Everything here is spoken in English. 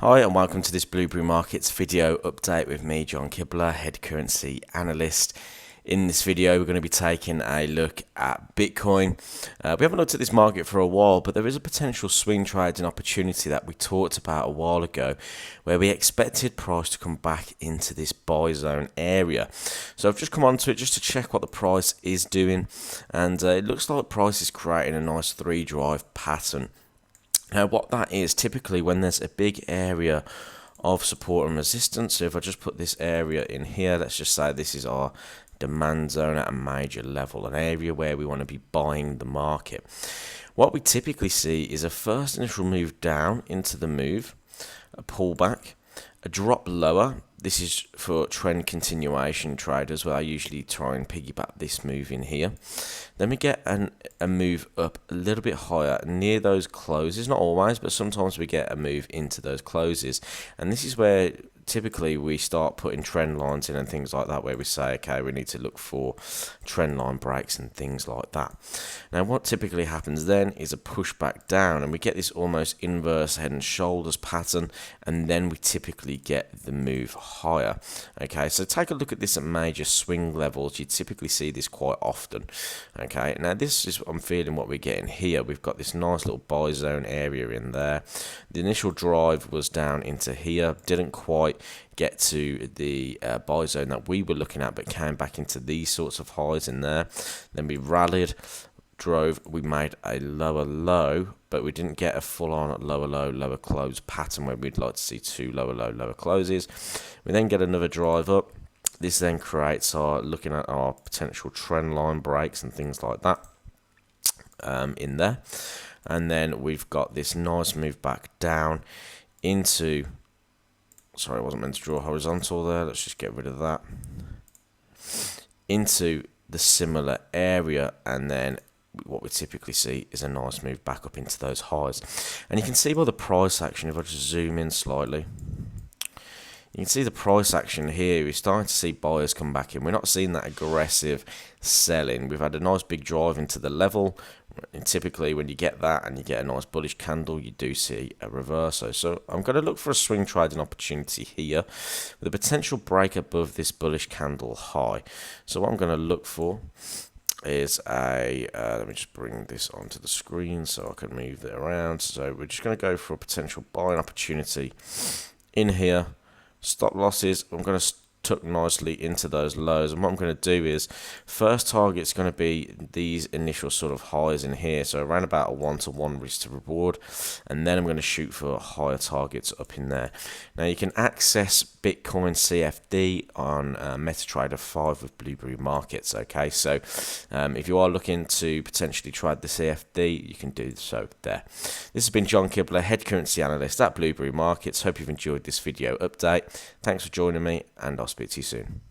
Hi and welcome to this Blueberry Markets video update with me, John Kibler, Head Currency Analyst. In this video we're going to be taking a look at Bitcoin. We haven't looked at this market for a while, but there is a potential swing trading opportunity that we talked about a while ago where we expected price to come back into this buy zone area. So I've just come onto it just to check what the price is doing, and it looks like price is creating a nice 3-drive pattern. Now what that is, typically when there's a big area of support and resistance, so if I just put this area in here, let's just say this is our demand zone at a major level, an area where we want to be buying the market. What we typically see is a first initial move down into the move, a pullback, a drop lower. This is for trend continuation traders where I usually try and piggyback this move in here. Then we get a move up a little bit higher near those closes, not always, but sometimes we get a move into those closes. And this is where typically we start putting trend lines in and things like that, where we say, okay, we need to look for trend line breaks and things like that. Now what typically happens then is a push back down, and we get this almost inverse head and shoulders pattern, and then we typically get the move higher. Okay, so take a look at this at major swing levels. You typically see this quite often. Okay, now this is, I'm feeling what we're getting here. We've got this nice little buy zone area in there. The initial drive was down into here, didn't quite get to the buy zone that we were looking at, but came back into these sorts of highs in there. Then we rallied, drove, we made a lower low, but we didn't get a full-on lower low, lower close pattern where we'd like to see two lower low, lower closes. We then get another drive up. This then creates our, looking at our potential trend line breaks and things like that in there. And then we've got this nice move back down into, sorry, I wasn't meant to draw horizontal there, let's just get rid of that, into the similar area, and then what we typically see is a nice move back up into those highs. And you can see by the price action, if I just zoom in slightly, you can see the price action here. We're starting to see buyers come back in. We're not seeing that aggressive selling. We've had a nice big drive into the level, and typically when you get that and you get a nice bullish candle, you do see a reversal. So I'm going to look for a swing trading opportunity here with a potential break above this bullish candle high. So what I'm going to look for is a, let me just bring this onto the screen so I can move it around. So we're just going to go for a potential buying opportunity in here. Stop losses, I'm going to tuck nicely into those lows, and what I'm going to do is first target is going to be these initial sort of highs in here, so around about a 1-to-1 risk to reward, and then I'm going to shoot for higher targets up in there. Now you can access Bitcoin CFD on MetaTrader 5 with Blueberry Markets. Okay, so if you are looking to potentially trade the CFD, you can do so there. This has been John Kibler, Head Currency Analyst at Blueberry Markets. Hope you've enjoyed this video update. Thanks for joining me, and I'll speak to you soon.